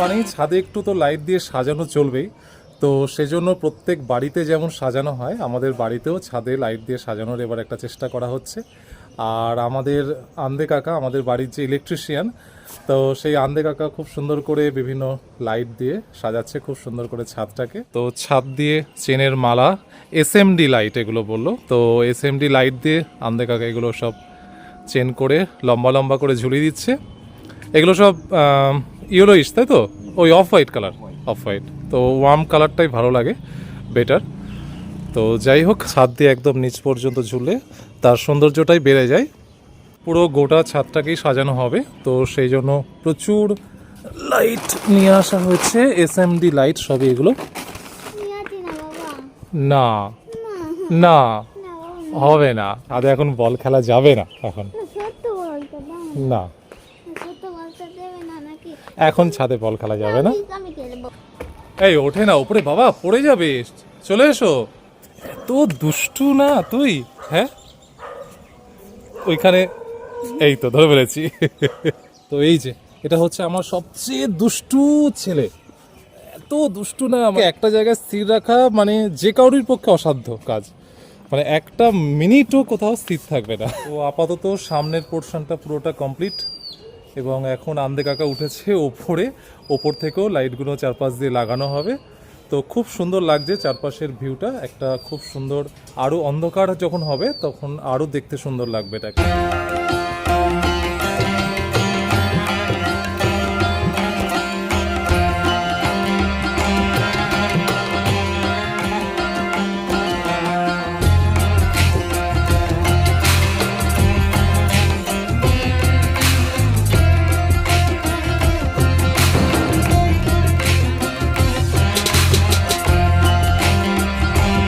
মানেই ছাদে একটু তো লাইট দিয়ে সাজানো চলবেই। তো সেজন্য প্রত্যেক বাড়িতে যেমন সাজানো হয় আমাদের বাড়িতেও ছাদে লাইট দিয়ে সাজানোর এবার একটা চেষ্টা করা হচ্ছে। আর আমাদের আন্দে কাকা, আমাদের বাড়ির যে ইলেকট্রিশিয়ান, তো সেই আন্দে কাকা খুব সুন্দর করে বিভিন্ন লাইট দিয়ে সাজাচ্ছে খুব সুন্দর করে ছাদটাকে। তো ছাদ দিয়ে চেনের মালা, এসএমডি লাইট এগুলো বললো, তো এসএমডি লাইট দিয়ে আন্দে কাকা এগুলো সব চেন করে লম্বা লম্বা করে ঝুলিয়ে দিচ্ছে। এগুলো সব ইয়েলোইশ, তাই তো? ওই off white colour, off white. তো ওয়ার্ম কালারটাই ভালো লাগে, বেটার। তো যাই হোক, ছাদ দিয়ে একদম নিচ পর্যন্ত ঝুলে তার সৌন্দর্যটাই বেড়ে যায়। পুরো গোটা ছাদটাকেই সাজানো হবে, তো সেই জন্য প্রচুর লাইট নিয়ে আসা হয়েছে, এসএমডি লাইট সবই এগুলো। না না, হবে না, আর এখন বল খেলা যাবে না এখন। না, এখন ছাদে বল খেলা যাবে না। এই ওঠে না উপরে, বাবা পড়ে যাবে, চলে এসো। এত দুষ্টু না তুই, হ্যাঁ? ওইখানে, এই তো ধরে ফেলেছি। তো এই যে এটা হচ্ছে আমার সবচেয়ে দুষ্টু ছেলে। এত দুষ্টু না, আমাকে একটা জায়গায় স্থির রাখা মানে যে কারোর পক্ষে অসাধ্য কাজ, মানে একটা মিনিটও কোথাও স্থির থাকবে না। তো আপাতত সামনের পোর্শনটা পুরোটা কমপ্লিট, এবং এখন আন্দে কাকা উঠেছে ওপরে, ওপর থেকেও লাইটগুলো চারপাশ দিয়ে লাগানো হবে। তো খুব সুন্দর লাগছে চারপাশের ভিউটা, একটা খুব সুন্দর। আরও অন্ধকার যখন হবে তখন আরও দেখতে সুন্দর লাগবে এটাকে।